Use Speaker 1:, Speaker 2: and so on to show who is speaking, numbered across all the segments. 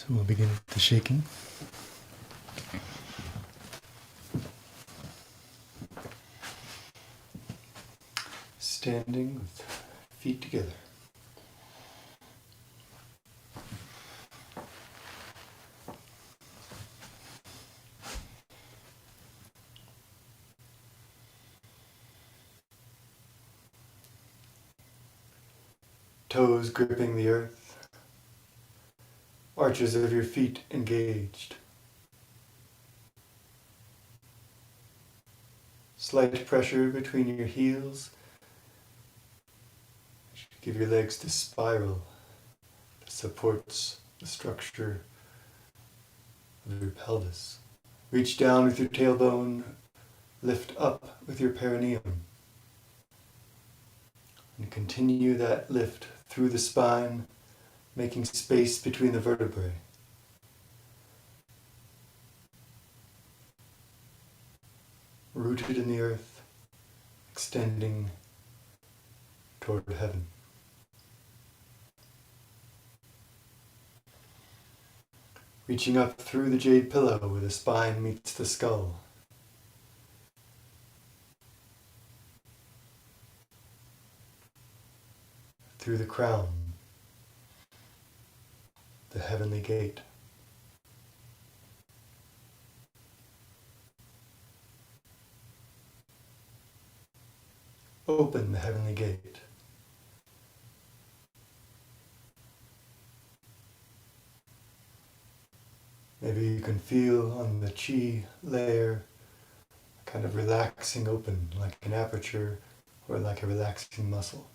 Speaker 1: So we'll begin with the shaking. Standing with feet together. Toes gripping the earth. Arches of your feet engaged. Slight pressure between your heels. Give your legs this spiral that supports the structure of your pelvis. Reach down with your tailbone, lift up with your perineum. And continue that lift through the spine, making space between the vertebrae. Rooted in the earth, extending toward heaven. Reaching up through the jade pillow where the spine meets the skull. Through the crown, the heavenly gate. Open the heavenly gate. Maybe you can feel on the chi layer kind of relaxing open, like an aperture or like a relaxing muscle.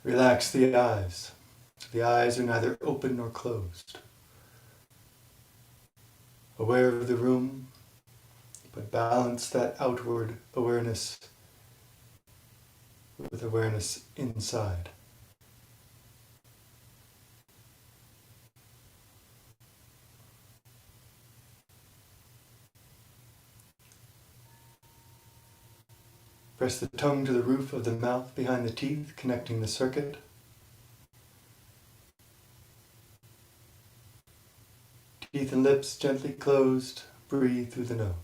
Speaker 1: Relax the eyes. The eyes are neither open nor closed. Aware of the room, but balance that outward awareness with awareness inside. Press the tongue to the roof of the mouth behind the teeth, connecting the circuit. Teeth and lips gently closed. Breathe through the nose.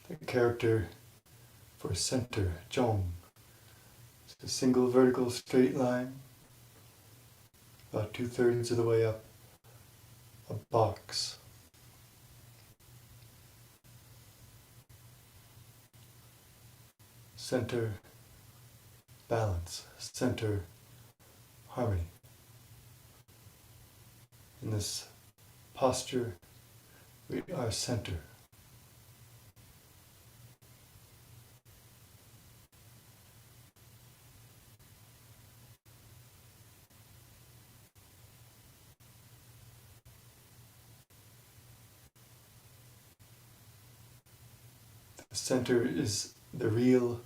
Speaker 1: The character for center, Zhong. It's a single vertical straight line, about 2/3 of the way up a box. Center, balance, center, harmony. In this posture, we are center. The center is the real,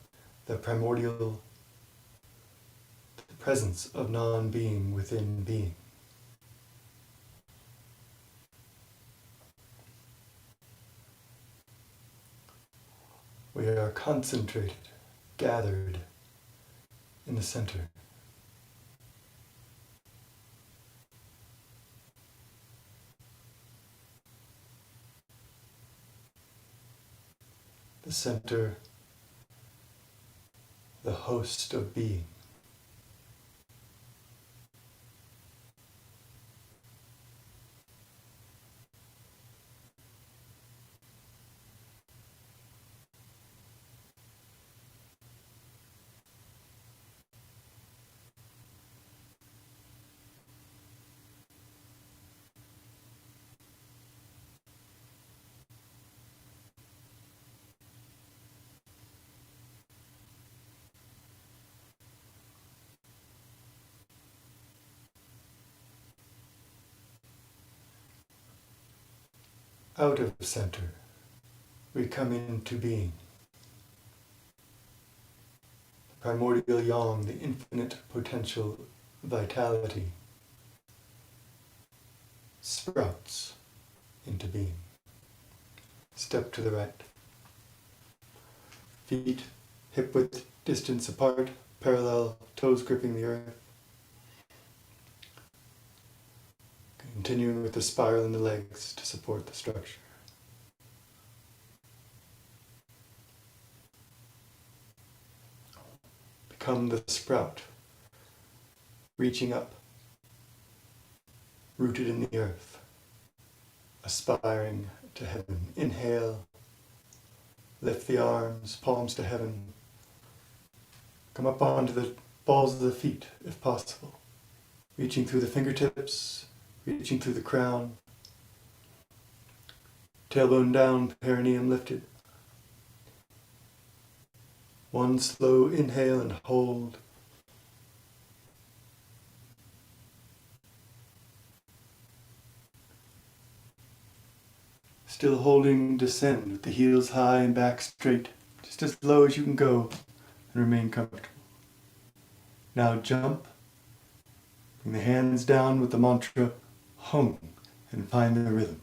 Speaker 1: the primordial, the presence of non-being within being. We are concentrated, gathered in the center. The center, the host of being. Out of center, we come into being. The primordial yang, the infinite potential vitality, sprouts into being. Step to the right. Feet hip-width distance apart, parallel, toes gripping the earth. Continuing with the spiral in the legs to support the structure. Become the sprout, reaching up, rooted in the earth, aspiring to heaven. Inhale, lift the arms, palms to heaven. Come up onto the balls of the feet, if possible, reaching through the fingertips, reaching through the crown, tailbone down, perineum lifted. One slow inhale and hold. Still holding, descend with the heels high and back straight, just as low as you can go, and remain comfortable. Now jump, bring the hands down with the mantra hum, and find the rhythm.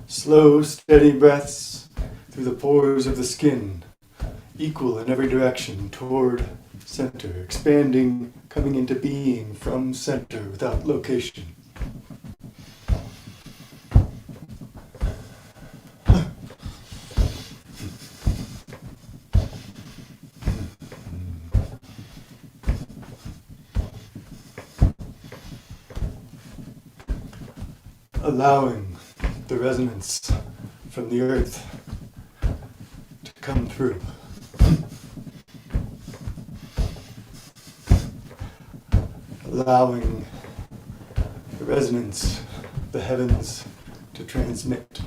Speaker 1: Slow, steady breaths through the pores of the skin, equal in every direction toward center, expanding, coming into being from center without location. Allowing the resonance from the earth to come through. Allowing the resonance, the heavens, to transmit.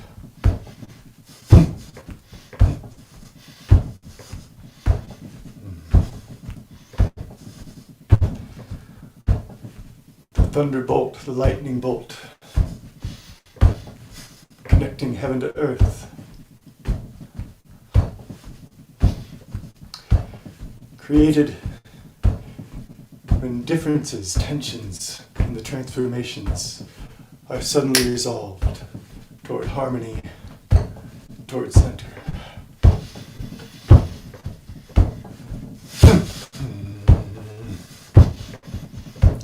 Speaker 1: The thunderbolt, the lightning bolt, connecting heaven to earth. Created when differences, tensions, and the transformations are suddenly resolved toward harmony, toward center.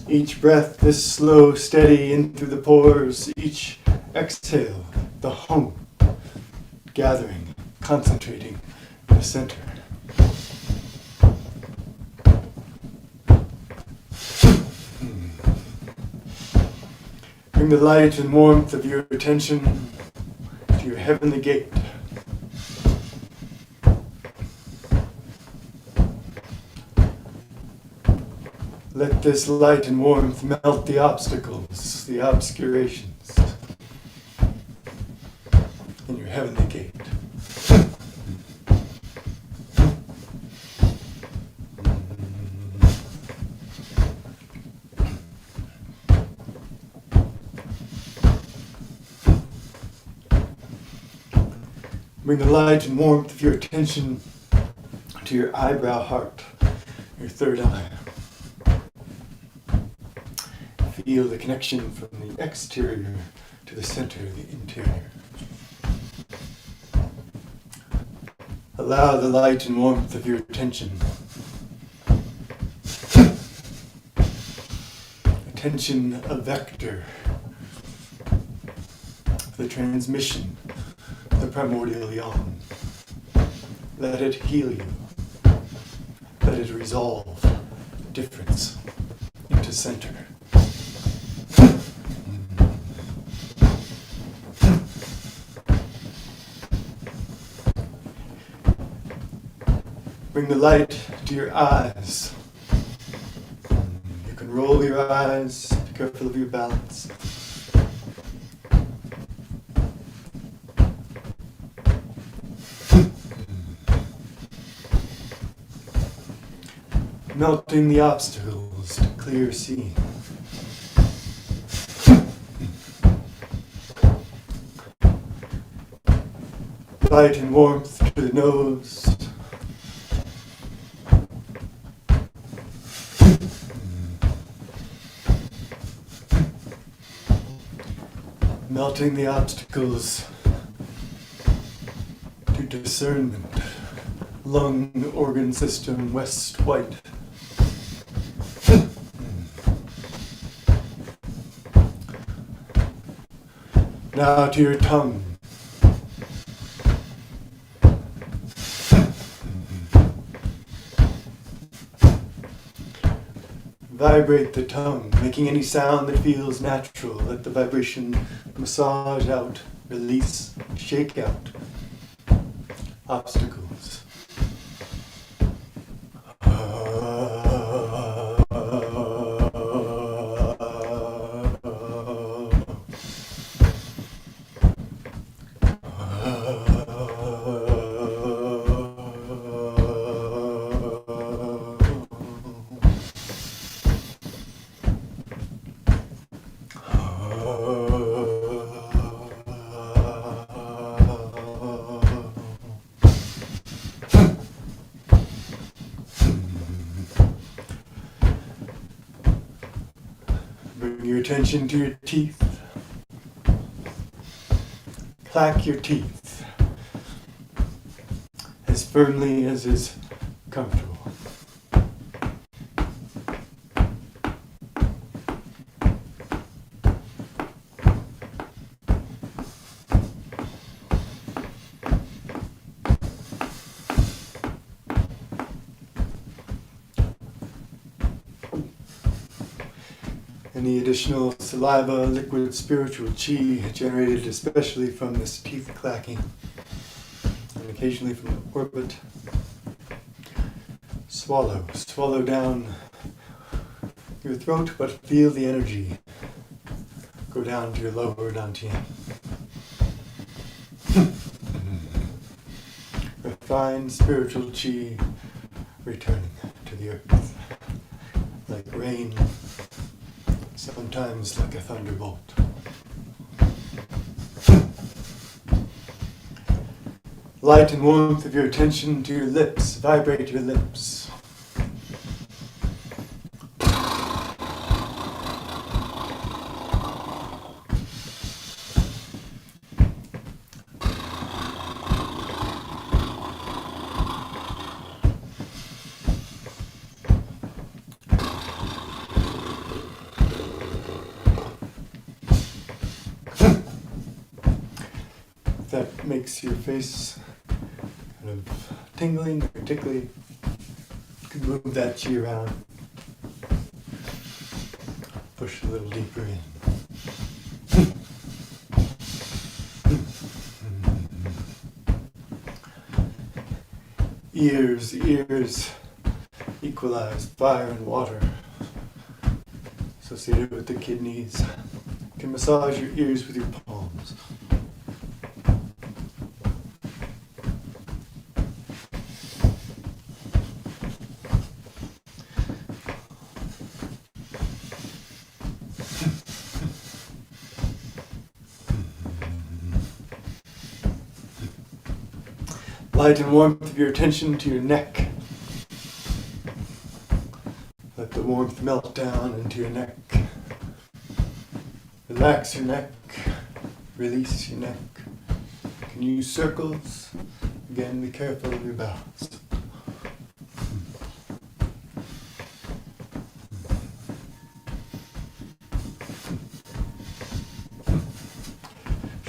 Speaker 1: Each breath, this slow, steady in through the pores. Each exhale, the hum, gathering, concentrating in the center. Bring the light and warmth of your attention to your heavenly gate. Let this light and warmth melt the obstacles, the obscurations in your heavenly gate. Bring the light and warmth of your attention to your eyebrow heart, your third eye. Feel the connection from the exterior to the center, the interior. Allow the light and warmth of your attention. Attention, a vector of the transmission, the primordial yang. Let it heal you. Let it resolve the difference into center. Bring the light to your eyes. You can roll your eyes, be careful of your balance. melting the obstacles to clear seeing. Light and warmth to the nose. Melting the obstacles to discernment. Lung organ system, west white. Now to your tongue. Vibrate the tongue, making any sound that feels natural. Let the vibration massage out, release, shake out obstacles. Bring your attention to your teeth. Clack your teeth as firmly as is comfortable. Any additional saliva, liquid, spiritual chi generated especially from this teeth clacking and occasionally from the orbit. Swallow. Swallow down your throat, but feel the energy go down to your lower dantian. Refined spiritual chi returning to the earth like rain. Sometimes like a thunderbolt. Light and warmth of your attention to your lips. Vibrate your lips. That makes your face kind of tingling or tickly. You can move that chi around. Push a little deeper in. Ears equalize fire and water associated with the kidneys. You can massage your ears with your palms. Light and warmth of your attention to your neck. Let the warmth melt down into your neck. Relax your neck. Release your neck. You can use circles. Again, be careful of your balance.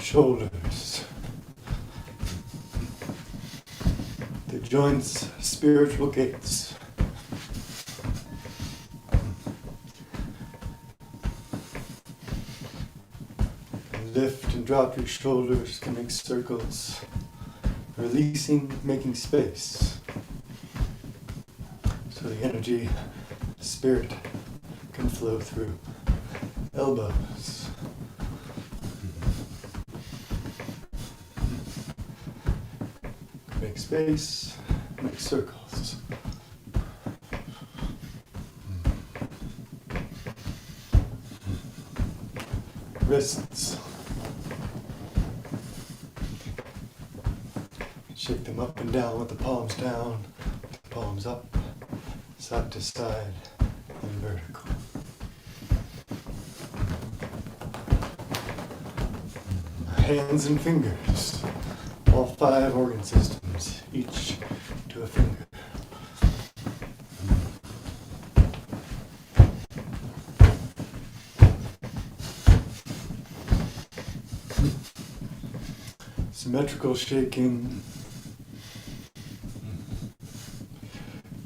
Speaker 1: Shoulders. The joints, spiritual gates. Lift and drop your shoulders, can make circles. Releasing, making space. So the energy, spirit can flow through. Elbows. Make space, make circles. wrists. Shake them up and down with the palms down, with the palms up, side to side, and vertical. Hands and fingers, all 5 organ systems, each to a finger. Symmetrical shaking.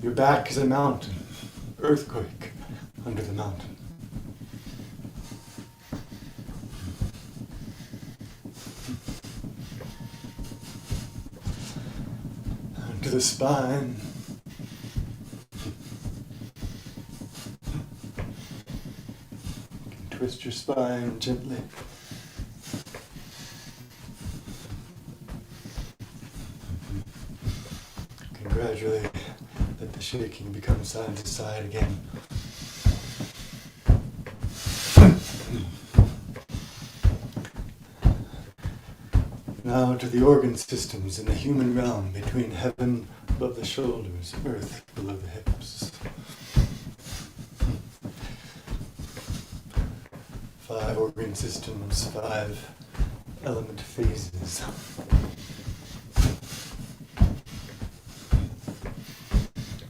Speaker 1: Your back is a mountain, earthquake under the mountain. To the spine. You can twist your spine gently. You can gradually let the shaking become side to side again. Now to the organ systems in the human realm between heaven above the shoulders, earth below the hips. 5 organ systems, 5 element phases.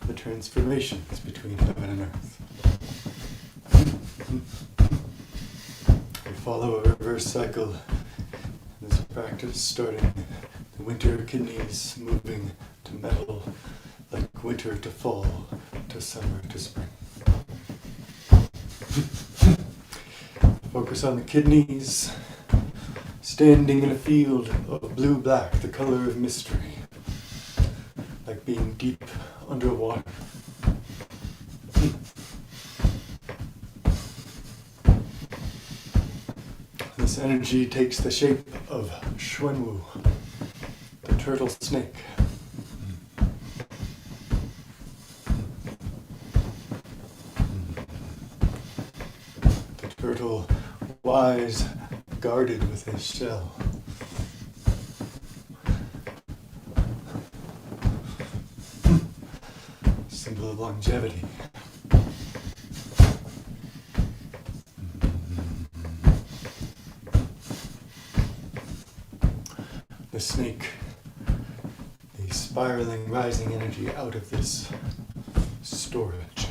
Speaker 1: The transformations between heaven and earth. We follow a reverse cycle. This practice starting the winter kidneys moving to metal, like winter to fall, to summer to spring. Focus on the kidneys, standing in a field of blue-black, the color of mystery, like being deep underwater. This energy takes the shape of Xuanwu, the turtle snake. The turtle, wise, guarded with his shell. Symbol of longevity. The snake, the spiraling, rising energy out of this storage.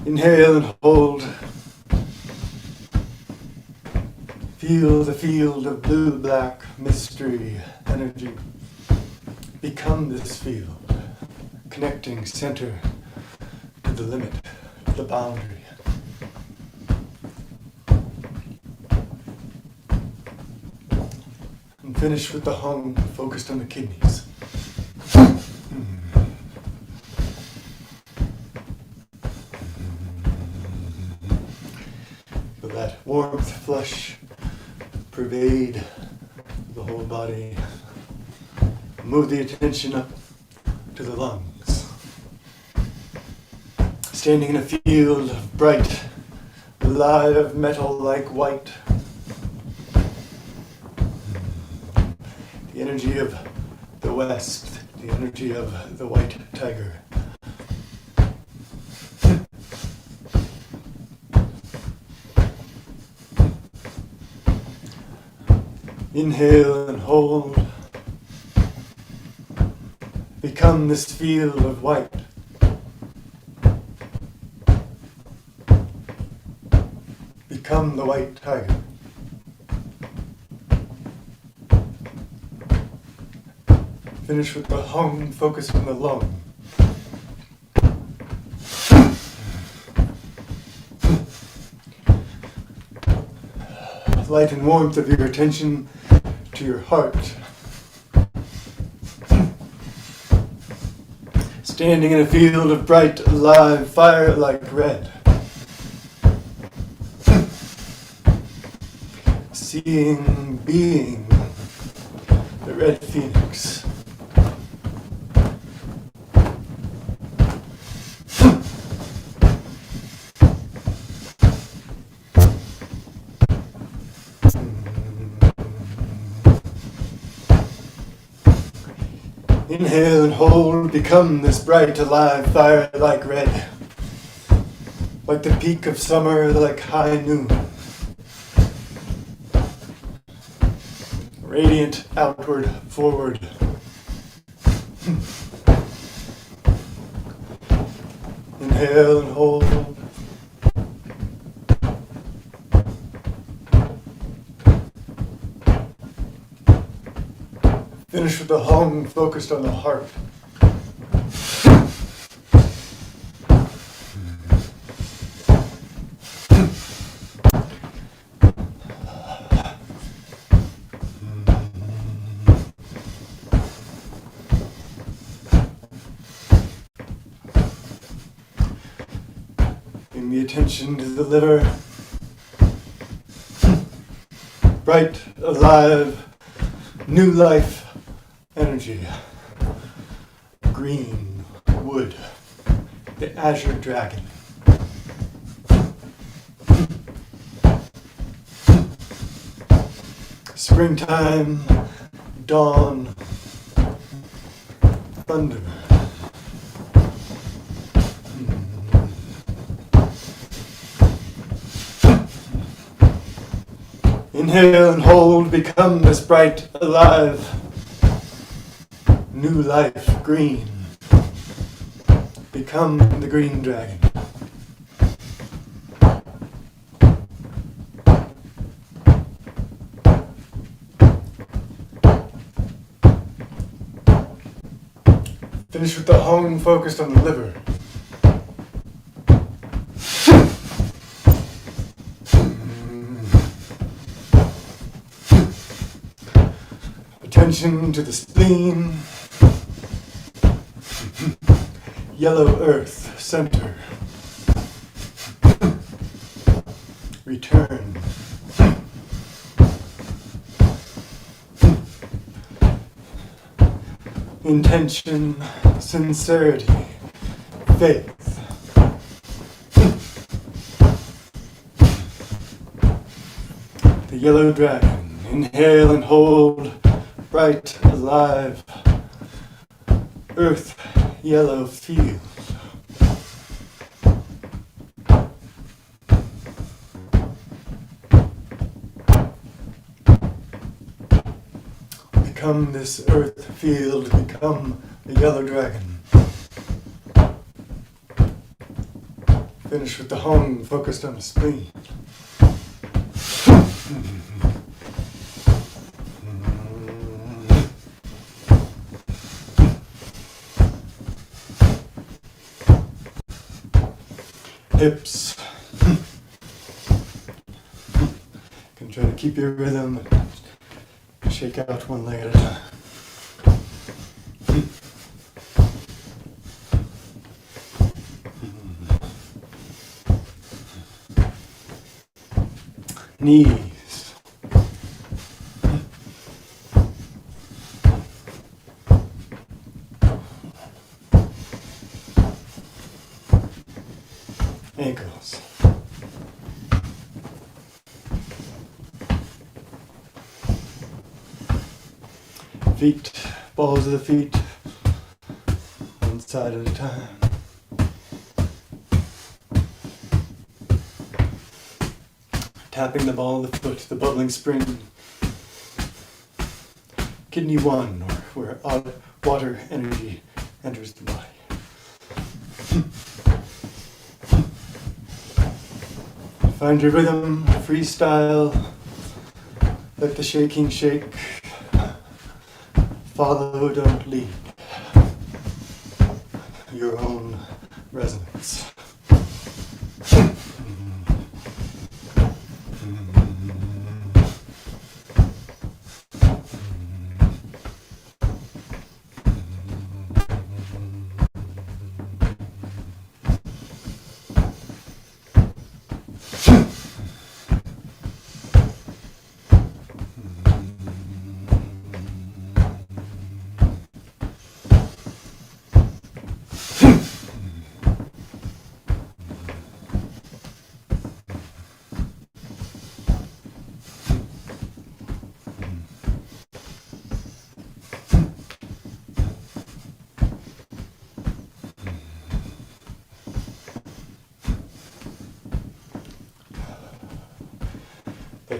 Speaker 1: Inhale and hold. Feel the field of blue-black mystery energy. Become this field, connecting center to the limit, to the boundary. And finish with the hum focused on the kidneys. Let that warmth flush, pervade the whole body. Move the attention up to the lungs. Standing in a field of bright, alive metal like white. The energy of the West, the energy of the white tiger. Inhale and hold. Become this field of white. Become the white tiger. Finish with the hum, focus on the lung. Light and warmth of your attention to your heart. Standing in a field of bright, alive fire like red. Seeing, being, the red phoenix. Inhale and hold, become this bright, alive fire like red. Like the peak of summer, like high noon. Radiant outward, forward. Inhale and hold. Finish with the hum focused on the heart. Bring the attention to the liver. Bright, alive, new life energy. Green wood. The azure dragon. Springtime, dawn, thunder. Inhale and hold, become this bright, alive, new life, green. Become the green dragon. Finish with the hum focused on the liver. Attention to the spleen. Yellow earth, center. Return. Intention, sincerity, faith. The yellow dragon. Inhale and hold. Bright, alive. Earth, yellow field. Become this earth field, become the yellow dragon. Finish with the hum focused on the spleen. Hips. You can try to keep your rhythm and shake out one leg at a time. Knees. Ankles. Feet, balls of the feet, one side at a time. Tapping the ball of the foot, the bubbling spring. Kidney 1, or where water energy enters the body. Find your rhythm, freestyle, let the shaking shake, follow, don't lead, your own resonance.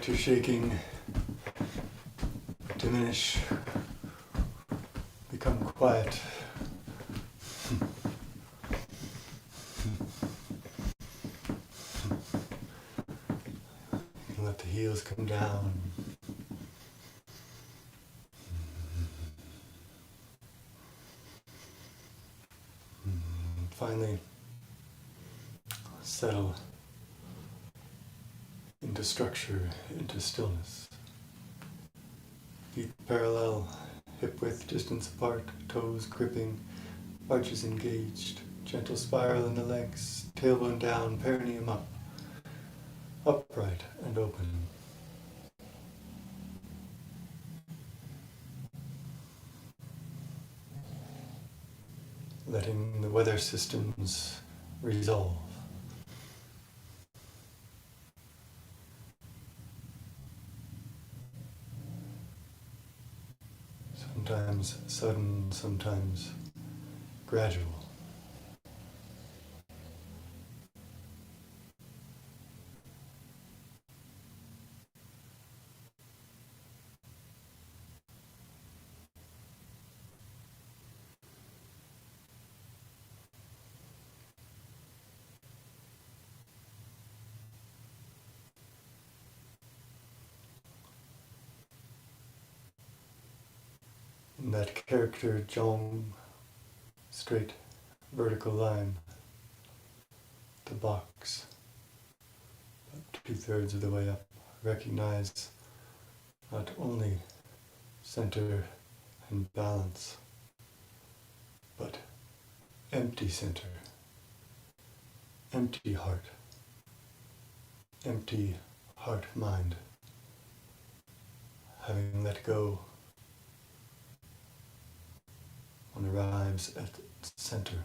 Speaker 1: to shaking, diminish, become quiet. And let the heels come down. Finally, settle into structure, into stillness. Feet parallel, hip width distance apart, toes gripping, arches engaged, gentle spiral in the legs, tailbone down, perineum up, upright and open. Letting the weather systems resolve. Sometimes sudden, sometimes gradual. In that character, Zhong, straight vertical line, the box, about 2/3 of the way up. Recognize not only center and balance, but empty center, empty heart, mind, having let go. One arrives at center.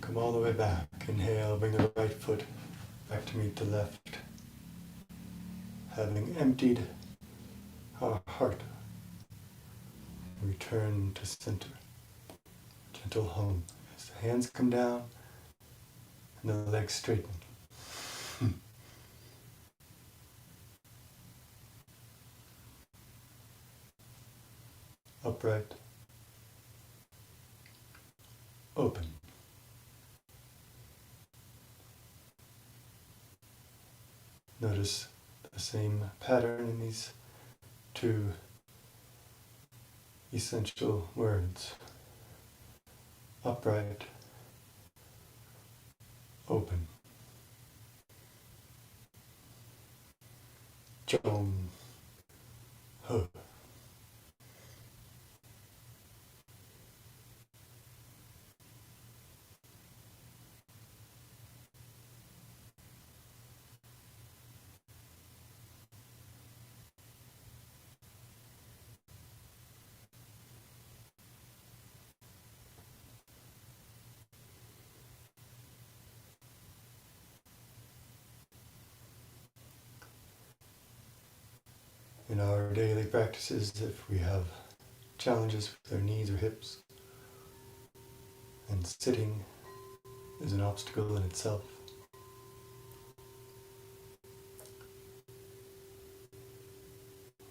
Speaker 1: Come all the way back. Inhale, bring the right foot back to meet the left. Having emptied our heart, return to center. Gentle hum as the hands come down and the legs straighten. Upright, open. Notice the same pattern in these two essential words. Upright, open. Zhong, He. In our daily practices, if we have challenges with our knees or hips, and sitting is an obstacle in itself,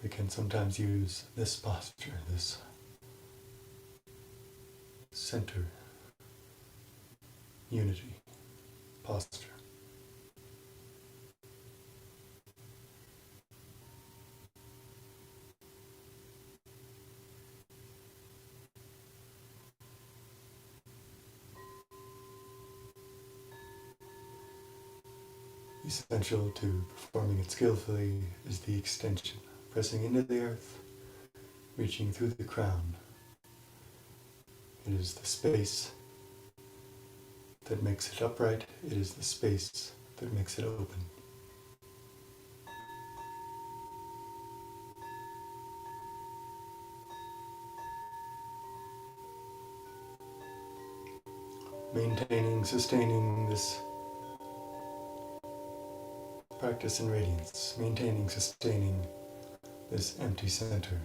Speaker 1: we can sometimes use this posture, this center, unity posture. Essential to performing it skillfully is the extension, pressing into the earth, reaching through the crown. It is the space that makes it upright, it is the space that makes it open. Maintaining, sustaining this practice in radiance, maintaining, sustaining this empty center.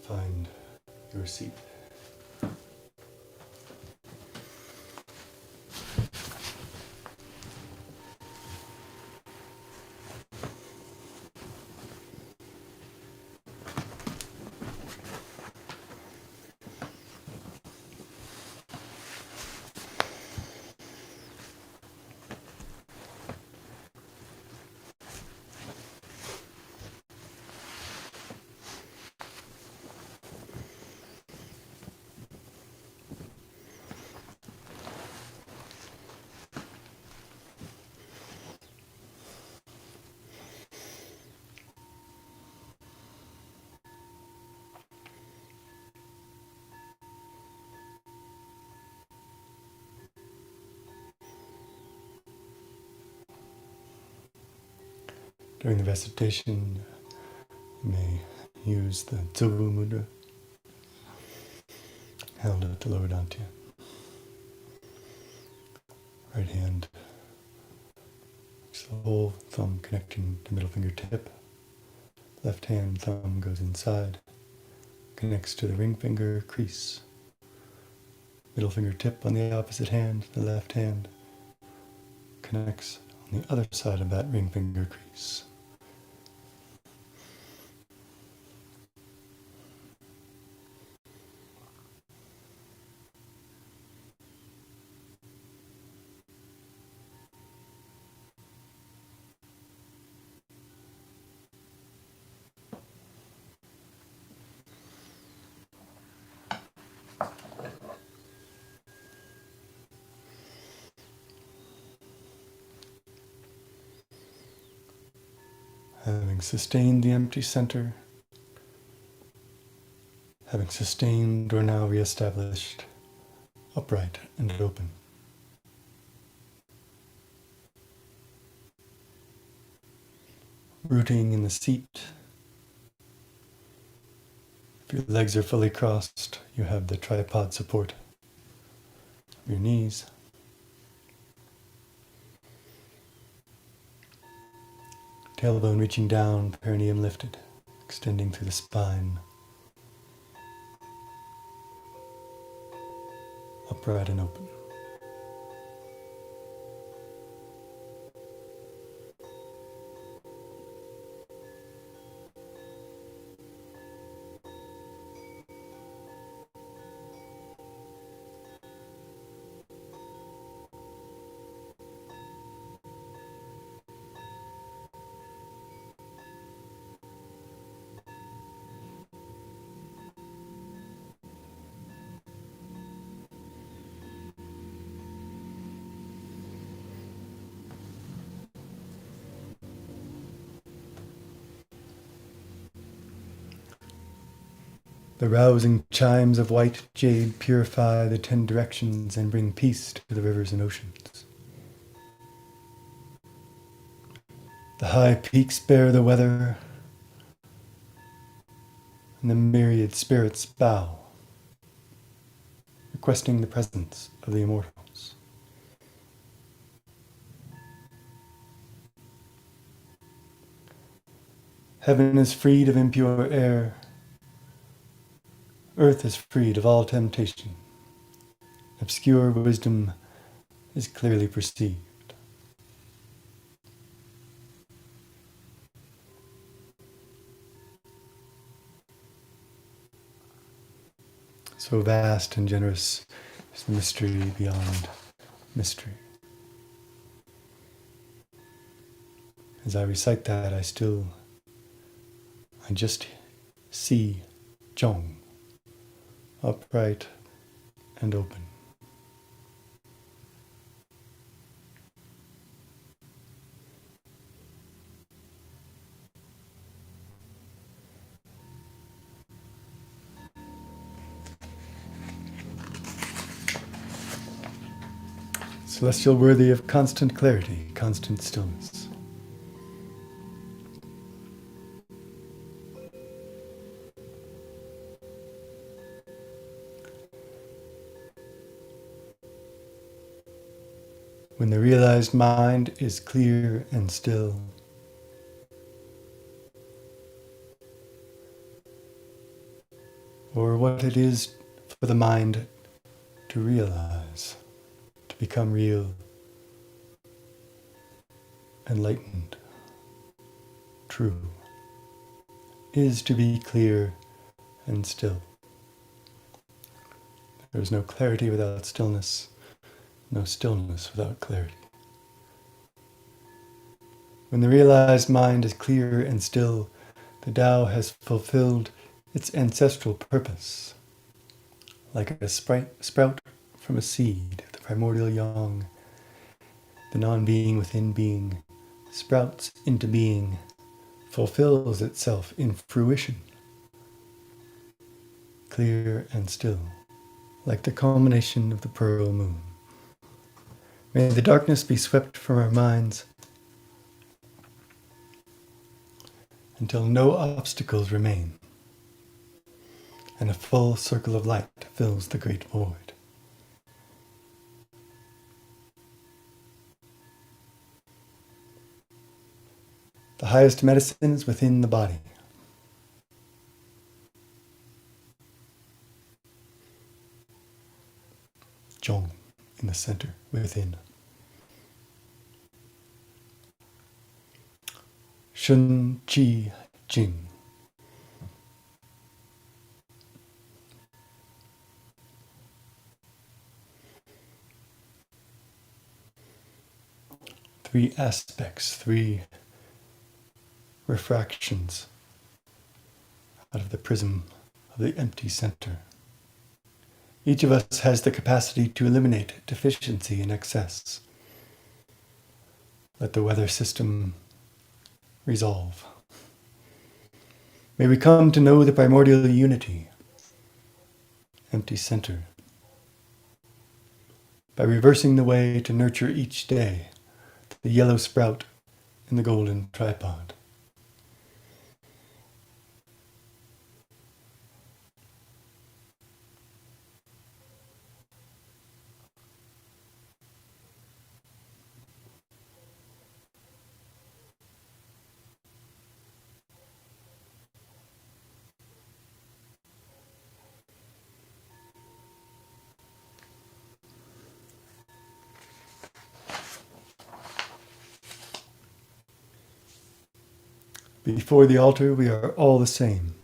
Speaker 1: Find your seat. During the recitation, you may use the Tsubu Mudra, held at the lower dantian. Right hand, the whole thumb connecting to middle fingertip. Left hand thumb goes inside, connects to the ring finger crease. Middle fingertip on the opposite hand, the left hand connects on the other side of that ring finger crease. Having sustained the empty center, having sustained or now reestablished, upright and open. Rooting in the seat. If your legs are fully crossed, you have the tripod support of your knees. Tailbone reaching down, perineum lifted, extending through the spine. Upright and open. The rousing chimes of white jade purify the 10 directions and bring peace to the rivers and oceans. The high peaks bear the weather, and the myriad spirits bow, requesting the presence of the immortals. Heaven is freed of impure air. Earth is freed of all temptation. Obscure wisdom is clearly perceived. So vast and generous is the mystery beyond mystery. As I recite that, I just see Zhong, upright and open. Celestial worthy of constant clarity, constant stillness. When the realized mind is clear and still, or what it is for the mind to realize, to become real, enlightened, true, is to be clear and still. There is no clarity without stillness, no stillness without clarity. When the realized mind is clear and still, the Tao has fulfilled its ancestral purpose. Like a sprout from a seed, the primordial yang, the non-being within being, sprouts into being, fulfills itself in fruition, clear and still, like the culmination of the pearl moon. May the darkness be swept from our minds until no obstacles remain, and a full circle of light fills the great void. The highest medicine is within the body. Zhong in the center, within. Shun Qi Jing. Three aspects, three refractions out of the prism of the empty center. Each of us has the capacity to eliminate deficiency and excess. Let the weather system resolve. May we come to know the primordial unity, empty center, by reversing the way to nurture each day the yellow sprout in the golden tripod. Before the altar, we are all the same,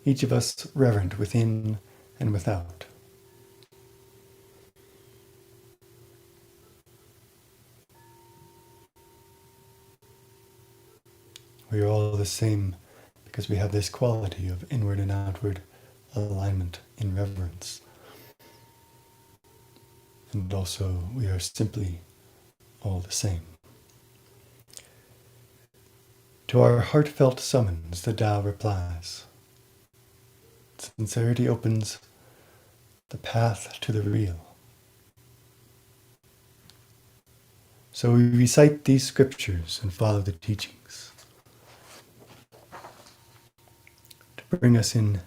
Speaker 1: each of us reverent within and without. We are all the same because we have this quality of inward and outward alignment in reverence. And also, we are simply all the same. To our heartfelt summons, the Tao replies. Sincerity opens the path to the real. So we recite these scriptures and follow the teachings to bring us in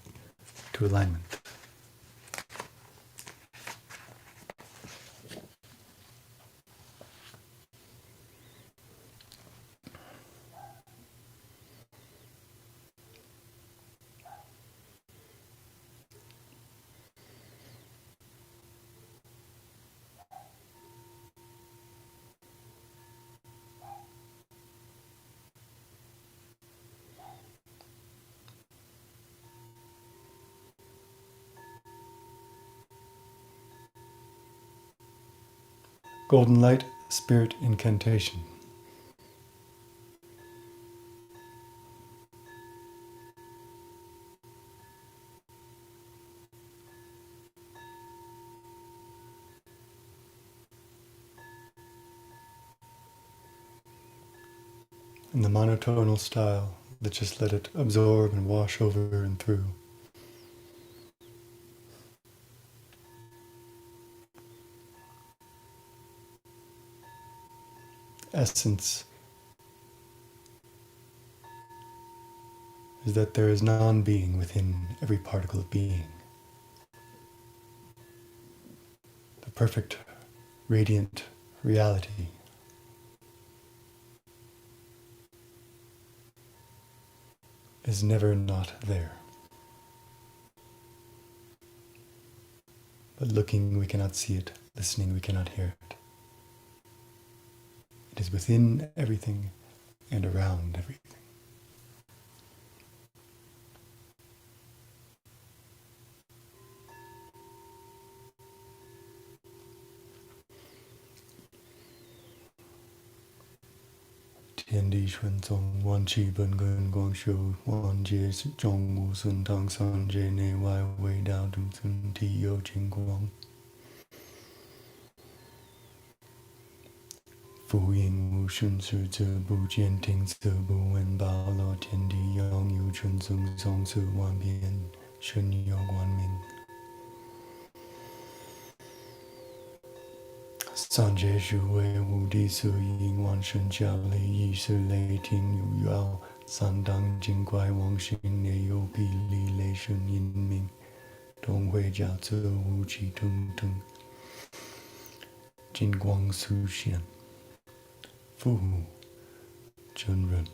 Speaker 1: to alignment. Golden Light Spirit Incantation. In the monotonal style that just let it absorb and wash over and through. Essence is that there is non-being within every particle of being. The perfect, radiant reality is never not there. But looking, we cannot see it. Listening, we cannot hear it. It is within everything and around everything. Tian Di Xuan Zong Wan Qi Ben Gun Guang Shou Wan Jie Zhong Wu Sun Tang San Jie Ne Wai Wei Dao Du Zun Ti Yo Jing Guang Fu Ying Wu Shun Su Zhe Bu Jian Ting Ze Bu Wen Bao Lo Tian Di Yang Yu Chun Zong Zong Su Wan Bian Shun Yo Guan Ming San Jie Shu Wei Wu Di Su Ying Wan Shun Jia Li Yi Su Lei Ting Yu Yao San Dang Jing Guai Wang Xin Ne Yo Bi Li Lei Shun Yin Ming Dong Hui Jia Zi Wu Qi Tung Tung Jin Guang Su Xian Fu Hu Chun Ren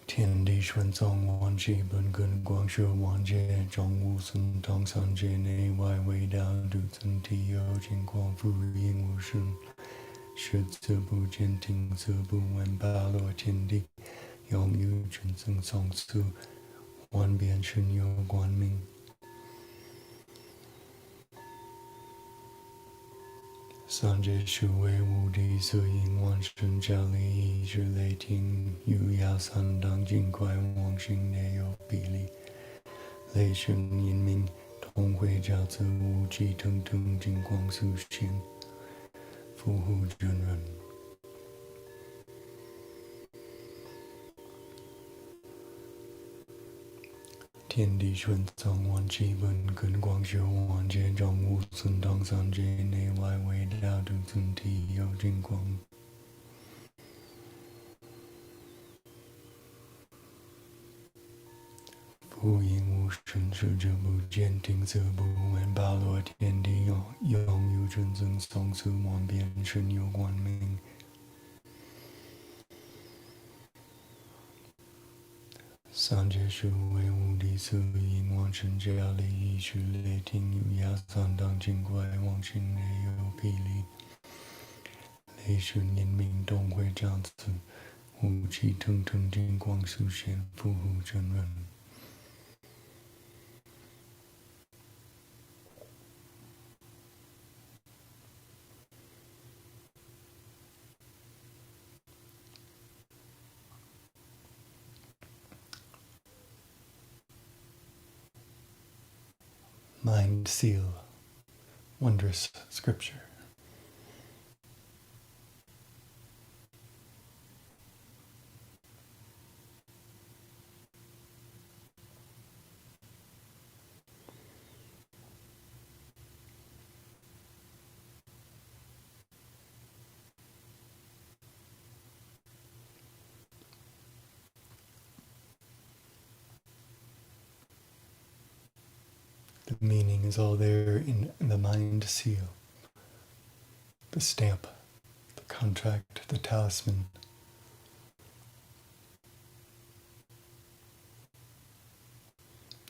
Speaker 1: Tian Di Xuan Zong Wan Qi Ben Gun Guang Shou Wan Jie Zhong Wu Sun Tang San Jie Ne Wai Wei Dao Du Zun Ti Yo Jing Guang Fu Ying Wu Shun Shi Zi Bu Jian Ting Zi Bu Wen Ba Lo Tian Di Yang Yu Chun Zeng Song Su Wan Bian Shun Yo Guan Ming San Jie Shu Wei Wu Di Su Ying Wan Shun Jia Li Yi Zhi Lei Ting Yu Yao San Dang Jing Guai Wang Xin Ne Yo Bi Li Lei Shun Yin Ming Dong Hui Jia Zi Wu Qi Tung Tung Jing Guang Su Xian Fu Hu Jun Ren Tian Di Xuan Zong Wan Qi Ben Gun Guang Shou Wan Jie Zhong Wu Sun Tang San Jie Ne Wai Wei Dao Du Zun Ti Yo Jing Guang Fu Ying Wu Shun Shi Zhe Bu Jian Ting Zi Bu Wen Ba Lo Tian Di Yang Yu Chun Zeng Song Su Wan Bian Shun Yo Guan Ming San Jie Shu Wei Wu Di Su Ying Wan Shun Jia Li Yi Shu Lei Ting Yu Ya San Dang Jing Guai Wang Xin Ne Yo Bi Li Lei Shun Yin Ming Dong Hui Jiang Zi Wu Qi Tung Tung Jing Guang Su Xian Fu Hu Zhen Ren Mind Seal, wondrous scripture. The meaning is all there in the mind seal, the stamp, the contract, the talisman.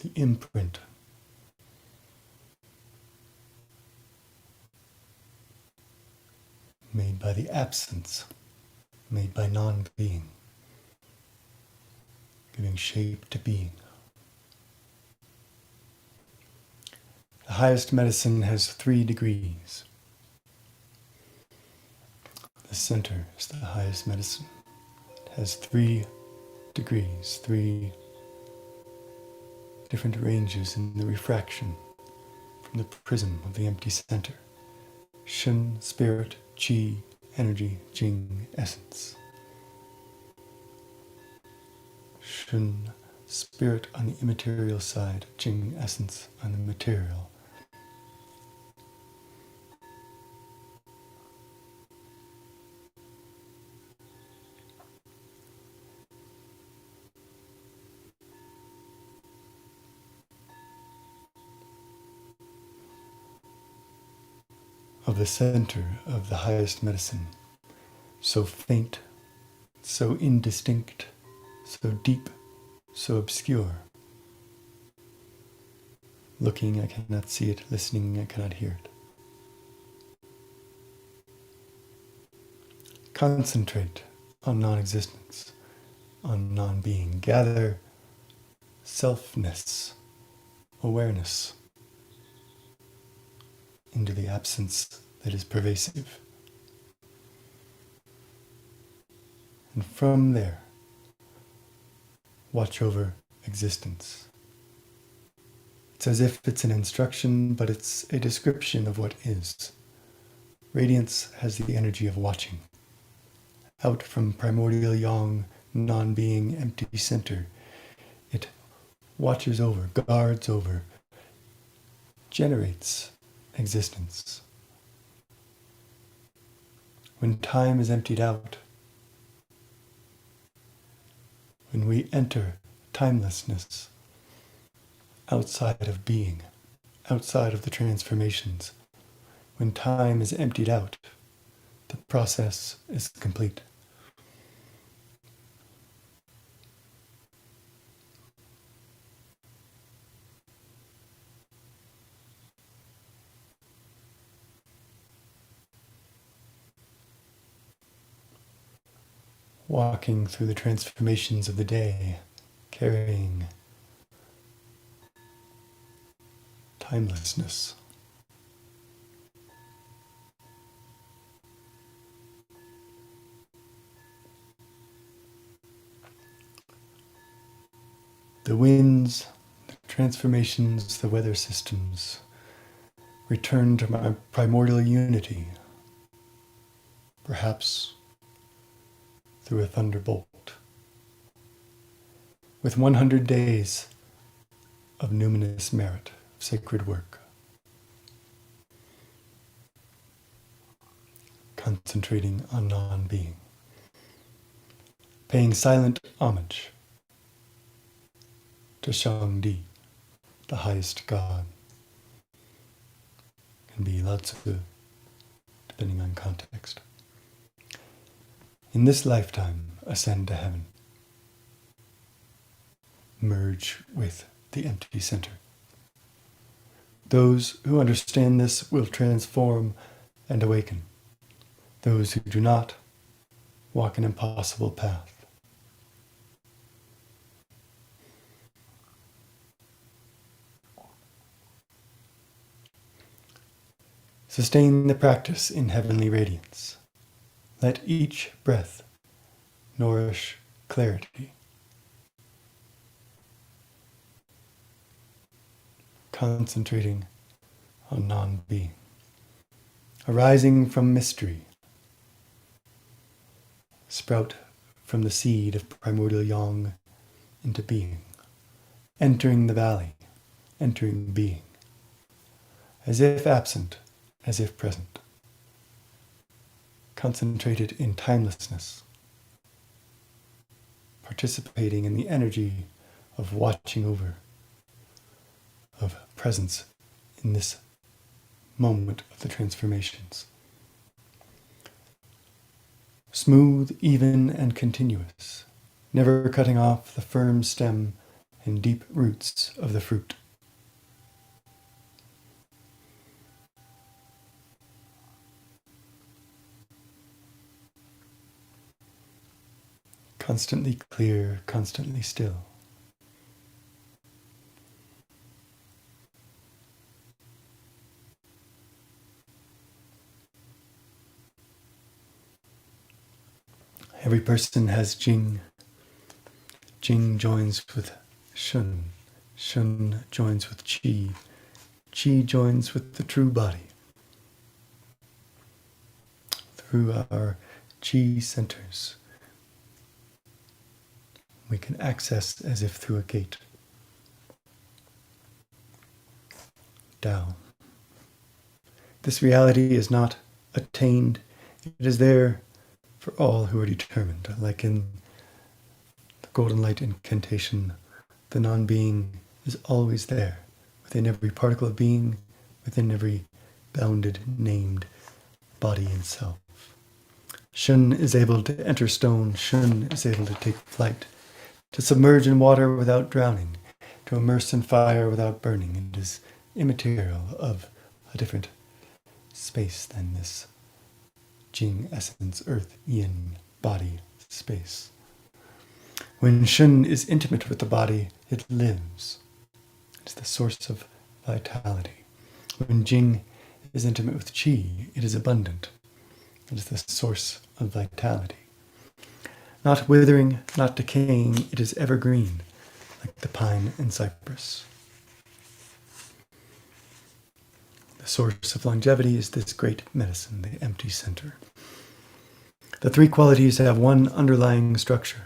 Speaker 1: The imprint. Made by the absence, made by non-being, giving shape to being. The highest medicine has 3 degrees. The center is the highest medicine. It has 3 degrees, 3 different ranges in the refraction from the prism of the empty center. Shen, spirit, Qi, energy, Jing, essence. Shen, spirit on the immaterial side, Jing, essence on the material. Of the center of the highest medicine, so faint, so indistinct, so deep, so obscure, Looking, I cannot see it. Listening, I cannot hear it. Concentrate on non-existence, on non-being. Gather selfness, awareness into the absence that is pervasive. And from there, watch over existence. It's as if it's an instruction, but it's a description of what is. Radiance has the energy of watching. Out from primordial yang, non-being, empty center, it watches over, guards over, generates existence. When time is emptied out, when we enter timelessness, outside of being, outside of the transformations, when time is emptied out, the process is complete. Walking through the transformations of the day, carrying timelessness. The winds, the transformations, the weather systems return to my primordial unity, perhaps through a thunderbolt. With 100 days of numinous merit, of sacred work, concentrating on non-being, paying silent homage to Shangdi, the highest God. Can be Lao Tzu, depending on context. In this lifetime, ascend to heaven. Merge with the empty center. Those who understand this will transform and awaken. Those who do not walk an impossible path. Sustain the practice in heavenly radiance. Let each breath nourish clarity. Concentrating on non-being. Arising from mystery. Sprout from the seed of primordial yang into being. Entering the valley, entering being. As if absent, as if present. Concentrated in timelessness. Participating in the energy of watching over, of presence in this moment of the transformations. Smooth, even, and continuous, never cutting off the firm stem and deep roots of the fruit. Constantly clear, constantly still. Every person has Jing. Jing joins with Shun. Shun joins with Qi. Qi joins with the true body. Through our Qi centers, we can access as if through a gate. Tao. This reality is not attained. It is there for all who are determined. Like in the Golden Light incantation, the non-being is always there, within every particle of being, within every bounded, named body and self. Shun is able to enter stone. Shun is able to take flight, to submerge in water without drowning. to immerse in fire without burning. It is immaterial, of a different space than this Jing essence, earth, yin, body, space. When Shun is intimate with the body, it lives. It's the source of vitality. When Jing is intimate with Qi, it is abundant. It is the source of vitality. Not withering, not decaying, it is evergreen, like the pine and cypress. The source of longevity is this great medicine, the empty center. The three qualities have one underlying structure,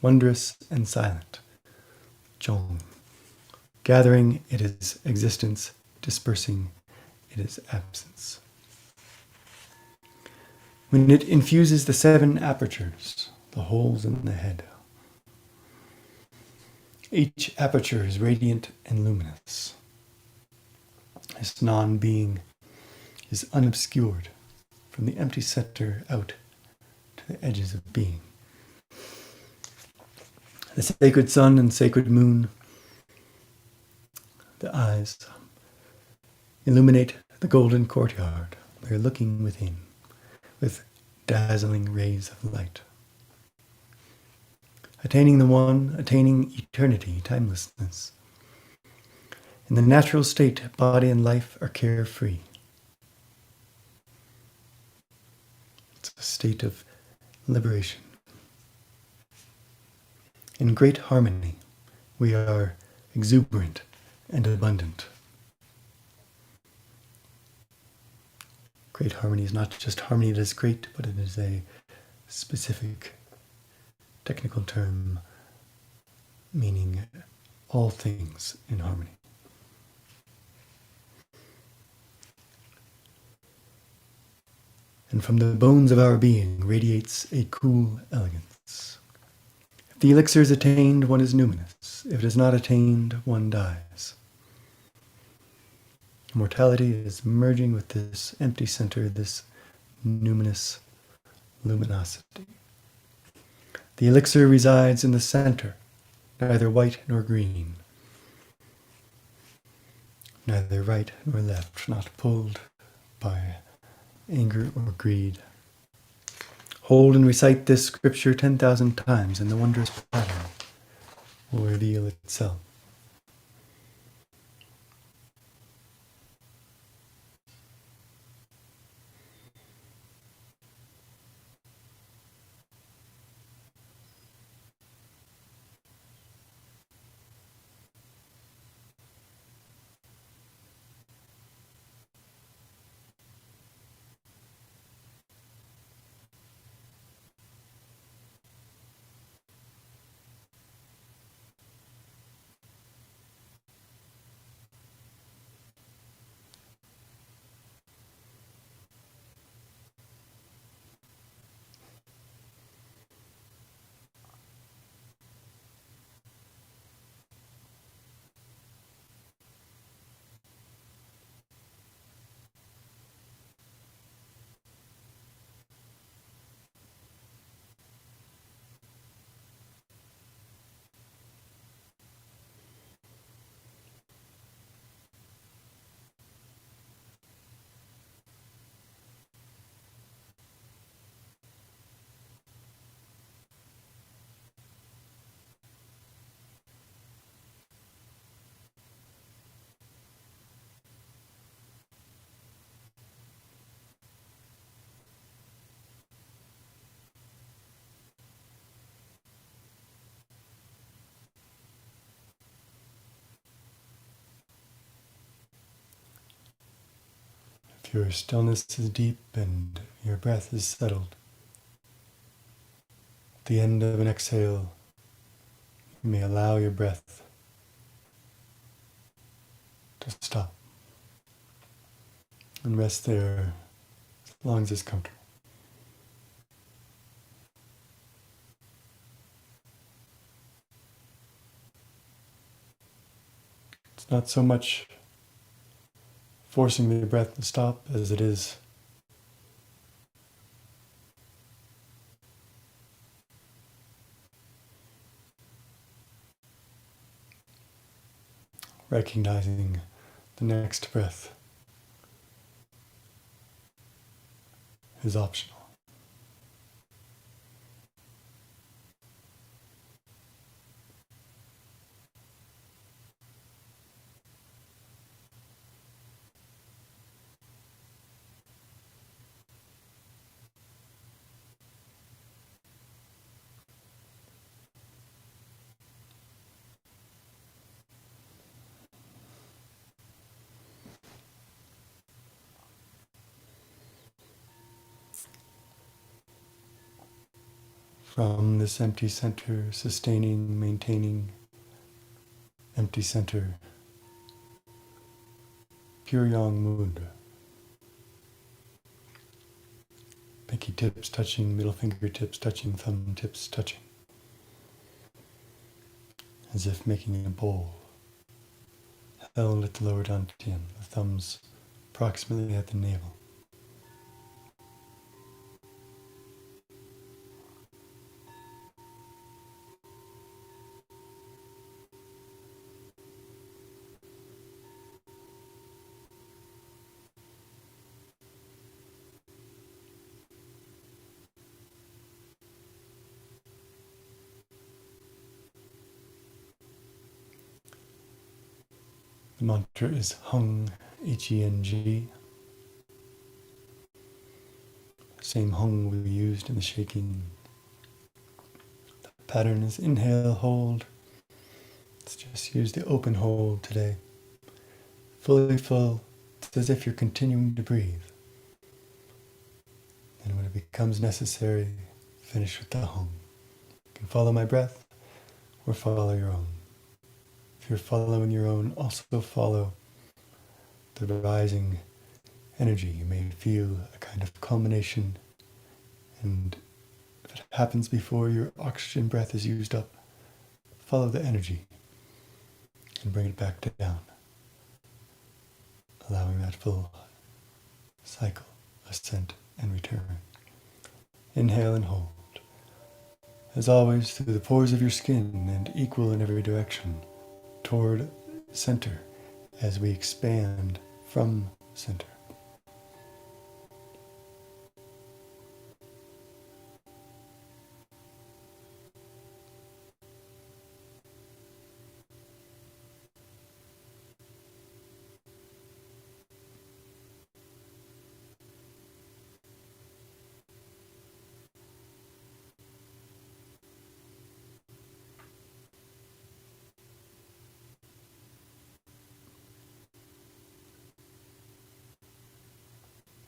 Speaker 1: wondrous and silent. Zhong. Gathering, it is existence. Dispersing, it is absence. When it infuses the 7 apertures, the holes in the head, each aperture is radiant and luminous. This non-being is unobscured from the empty center out to the edges of being. The sacred sun and sacred moon, the eyes, illuminate the golden courtyard. We are looking within with dazzling rays of light. Attaining the one, attaining eternity, timelessness. In the natural state, body and life are carefree. It's a state of liberation. In great harmony, we are exuberant and abundant. Great harmony is not just harmony that is great, but it is a specific technical term meaning all things in harmony. And from the bones of our being radiates a cool elegance. If the elixir is attained, one is numinous. If it is not attained, one dies. Immortality is merging with this empty center, this numinous luminosity. The elixir resides in the center, neither white nor green, neither right nor left, not pulled by anger or greed. Hold and recite this scripture 10,000 times, and the wondrous pattern will reveal itself. If your stillness is deep and your breath is settled, at the end of an exhale, you may allow your breath to stop and rest there as long as it's comfortable. It's not so much forcing the breath to stop as it is recognizing the next breath is optional. From this empty center, sustaining, maintaining empty center, pure yang mudra. Pinky tips touching, middle finger tips touching, thumb tips touching. As if making a bowl. Held at the lower dantian, the thumbs approximately at the navel. The mantra is Hung, H-E-N-G. Same Hung we used in the shaking. The pattern is inhale, hold. Let's just use the open hold today. Fully full. It's as if you're continuing to breathe. And when it becomes necessary, finish with the Hung. You can follow my breath or follow your own. If you're following your own, also follow the rising energy. You may feel a kind of culmination, and if it happens before your oxygen breath is used up, follow the energy and bring it back down, allowing that full cycle, ascent and return. Inhale and hold. As always, through the pores of your skin and equal in every direction, toward center as we expand from center.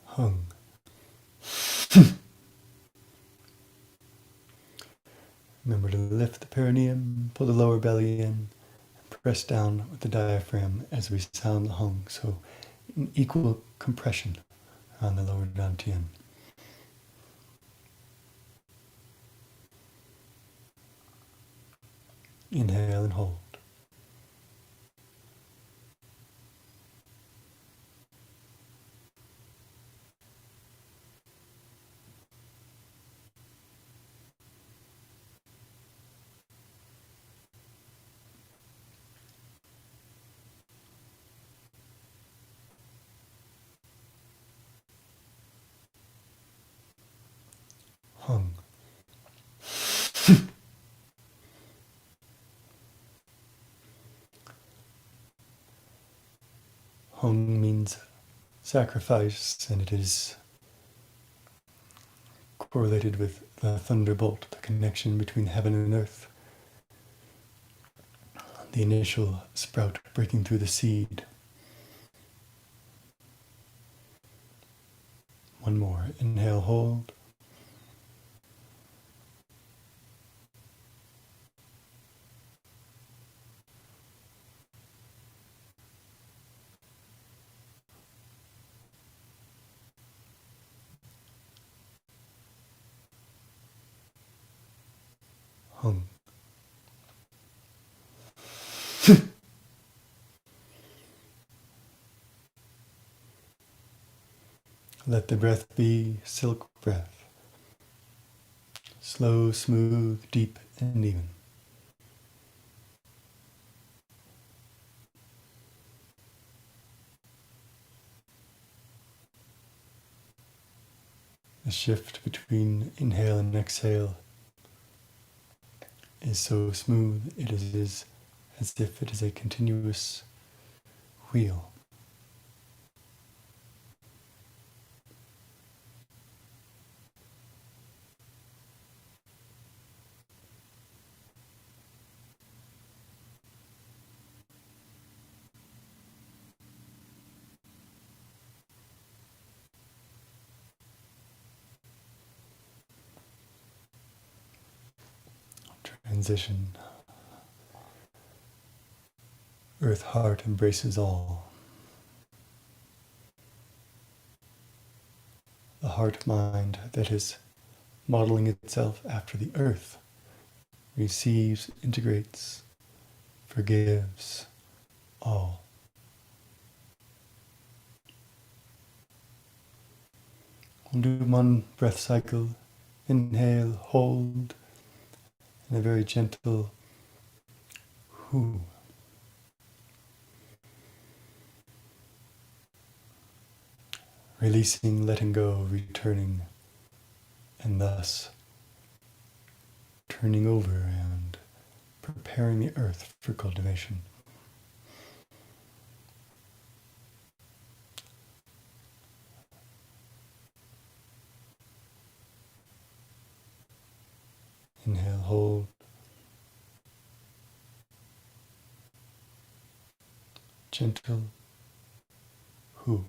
Speaker 1: Hung. Remember to lift the perineum, pull the lower belly in, and press down with the diaphragm as we sound the Hung. So an equal compression on the lower dantian. Inhale and hold. Hung. Hung means sacrifice, and it is correlated with the thunderbolt, the connection between heaven and earth. The initial sprout breaking through the seed. One more. Inhale, hold. Hung. Let the breath be silk breath. Slow, smooth, deep, and even. The shift between inhale and exhale is so smooth, it is as if it is a continuous wheel. Transition. Earth heart embraces all. The heart mind that is modeling itself after the earth receives, integrates, forgives all. We'll do one breath cycle. Inhale, hold, and a very gentle whoo. Releasing, letting go, returning, and thus turning over and preparing the earth for cultivation. Inhale, hold. Gentle whoo.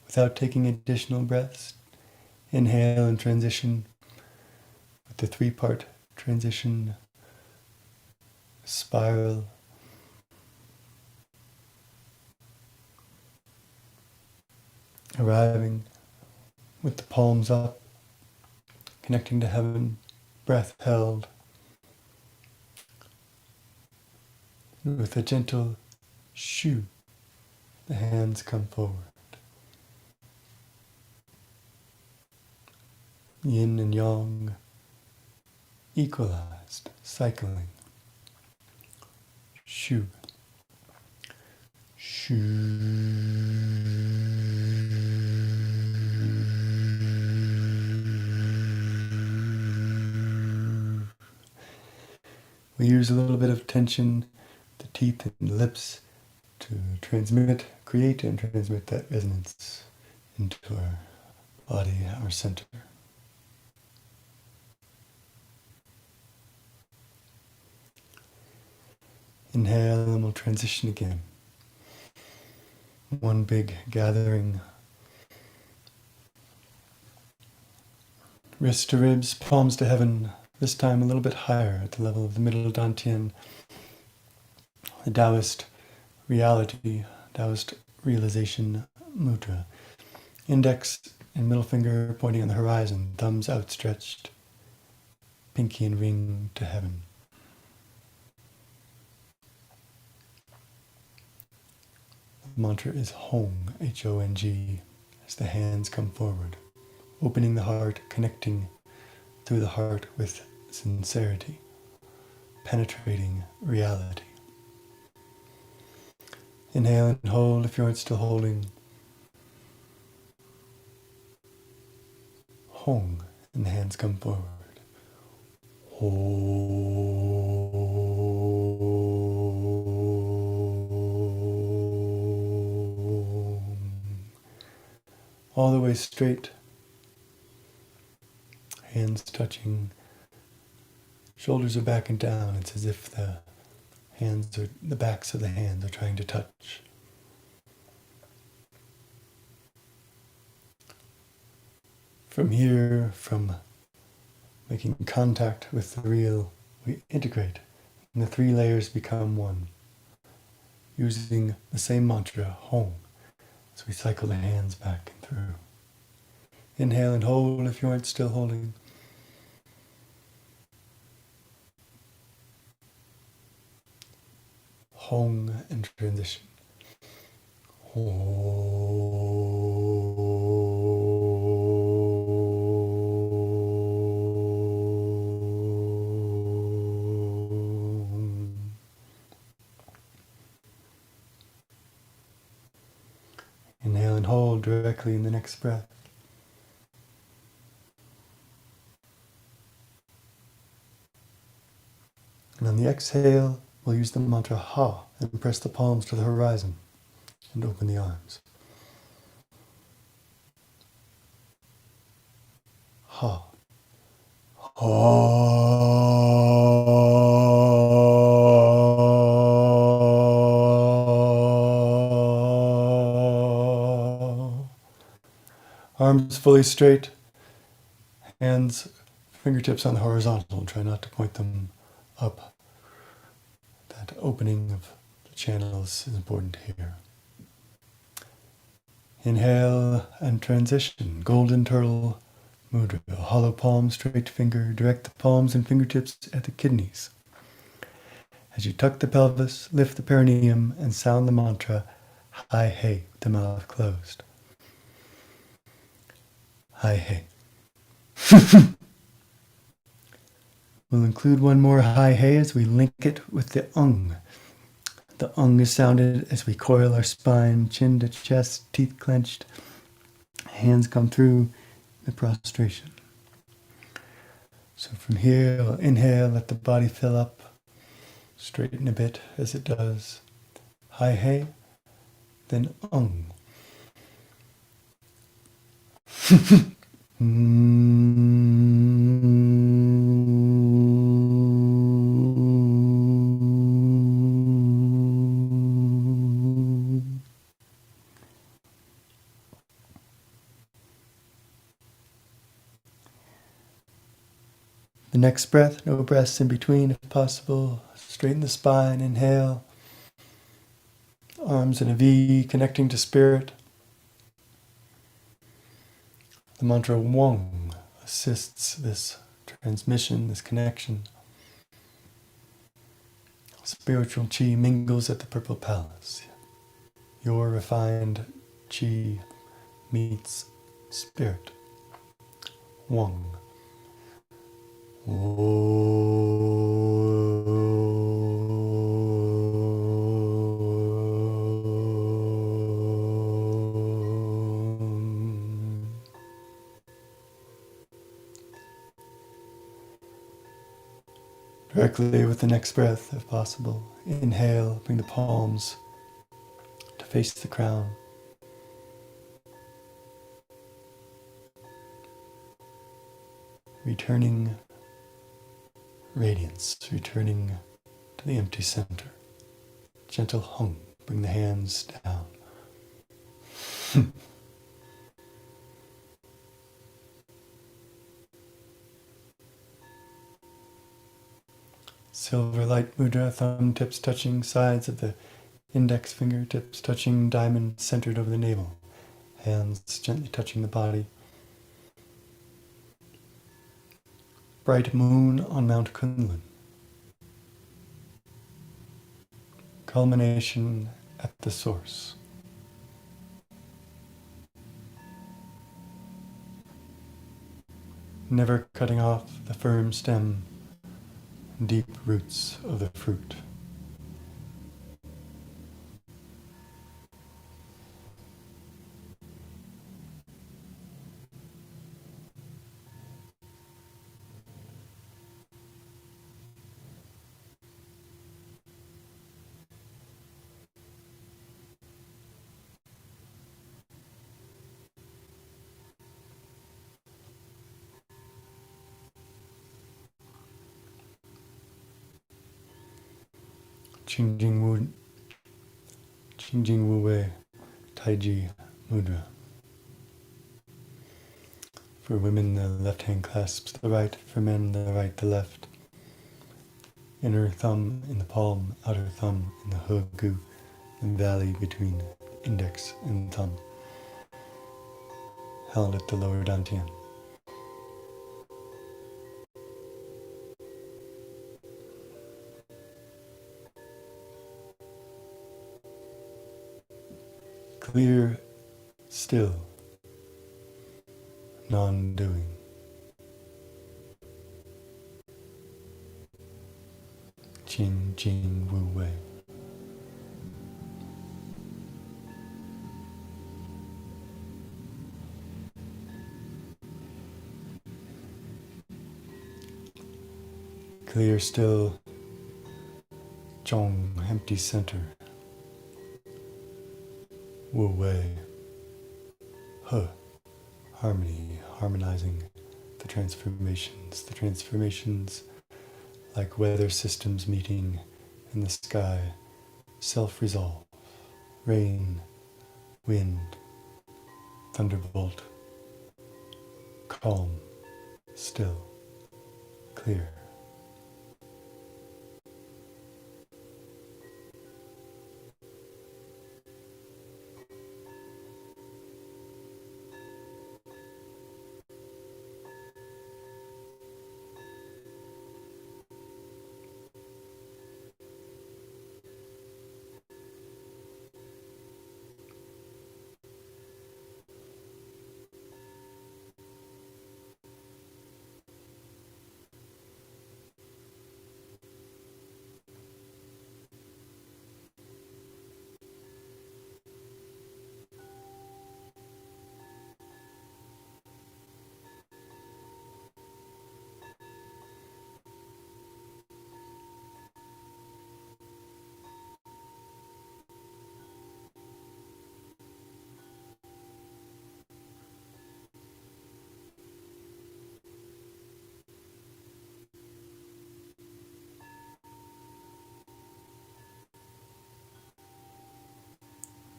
Speaker 1: Without taking additional breaths, inhale and transition with the 3-part transition spiral. Arriving with the palms up, connecting to heaven, breath held. With a gentle shoo, the hands come forward. Yin and yang equalized, cycling. Shoo. We use a little bit of tension, the teeth and the lips, to create and transmit that resonance into our body, our center. Inhale and we'll transition again. One big gathering. Wrists to ribs, palms to heaven, this time a little bit higher at the level of the middle dantian, the Daoist reality, Daoist realization mudra. Index and middle finger pointing on the horizon, thumbs outstretched, pinky and ring to heaven. The mantra is Hong, H-O-N-G, as the hands come forward, opening the heart, connecting through the heart with sincerity, penetrating reality. Inhale and hold if you aren't still holding. Hong, and the hands come forward. All the way straight, hands touching, shoulders are back and down. It's as if the backs of the hands are trying to touch. From here, from making contact with the real, we integrate, and the 3 layers become one, using the same mantra, Hong, as we cycle the hands back and through. Inhale and hold if you aren't still holding. Hong and transition. Hong. Inhale and hold directly in the next breath. And on the exhale, we'll use the mantra Ha and press the palms to the horizon and open the arms. Ha. Arms fully straight, hands, fingertips on the horizontal. Try not to point them up. That opening of the channels is important here. Inhale and transition. Golden turtle mudra. Hollow palm, straight finger. Direct the palms and fingertips at the kidneys. As you tuck the pelvis, lift the perineum, and sound the mantra Hai He with the mouth closed. Hai He. We'll include one more Hai He as we link it with the Ung. The Ung is sounded as we coil our spine, chin to chest, teeth clenched, hands come through the prostration. So from here, we'll inhale, let the body fill up, straighten a bit as it does. Hai He, then Ung. The next breath, no breaths in between if possible. Straighten the spine, inhale. Arms in a V, connecting to spirit. The mantra Wong assists this transmission, this connection. Spiritual chi mingles at the Purple Palace. Your refined chi meets spirit. Wong. Directly with the next breath, if possible. Inhale, bring the palms to face the crown. Returning radiance, returning to the empty center. Gentle hung, bring the hands down. Silver light mudra, thumb tips touching sides of the index fingertips, touching diamond centered over the navel. Hands gently touching the body. Bright moon on Mount Kunlun. Culmination at the source. Never cutting off the firm stem, deep roots of the fruit. Qingjing Wu Wei Taiji Mudra. For women, the left hand clasps the right. For men, the right the left. Inner thumb in the palm, outer thumb in the hugu, and valley between index and thumb. Held at the lower dantian. Clear, still, non-doing. Qingjing Wu Wei. clear still. Zhong, empty center. Wu Wei. He, harmony, harmonizing the transformations like weather systems meeting in the sky, self-resolve, rain, wind, thunderbolt, calm, still, clear.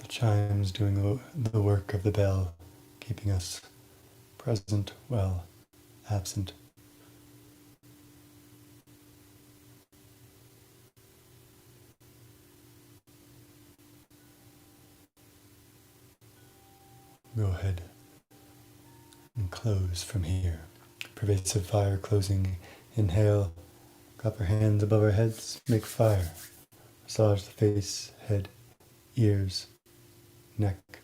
Speaker 1: The chimes doing the work of the bell, keeping us present while absent. Go ahead and close from here. Pervasive fire closing. Inhale, clap our hands above our heads, make fire. Massage the face, head, ears, neck,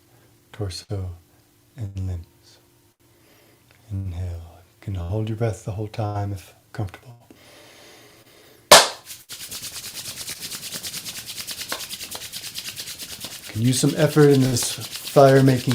Speaker 1: torso, and limbs. Inhale. You can hold your breath the whole time if comfortable. You can use some effort in this fire making.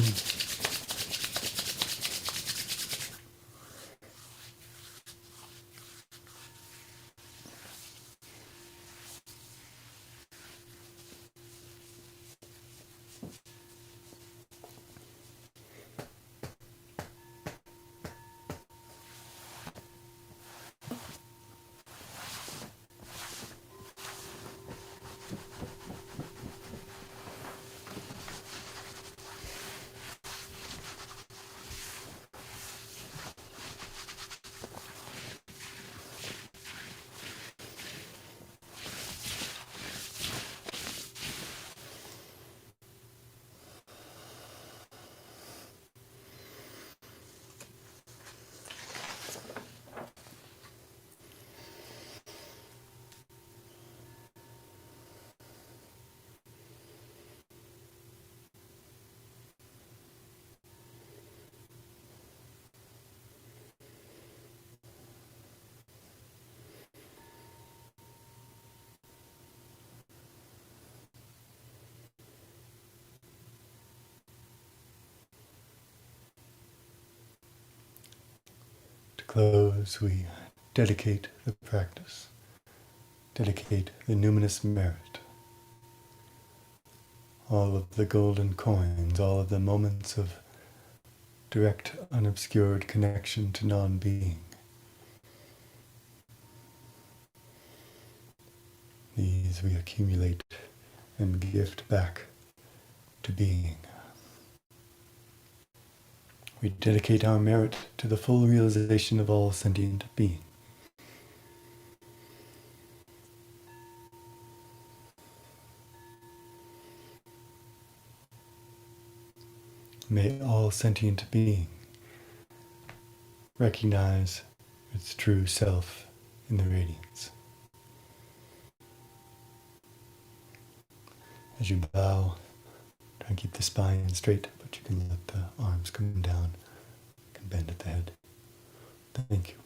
Speaker 1: Close, we dedicate the practice, dedicate the numinous merit, all of the golden coins, all of the moments of direct, unobscured connection to non-being. These we accumulate and gift back to being. We dedicate our merit to the full realization of all sentient being. May all sentient being recognize its true self in the radiance. As you bow, try and keep the spine straight, but you can let the arms come down. You can bend at the head. Thank you.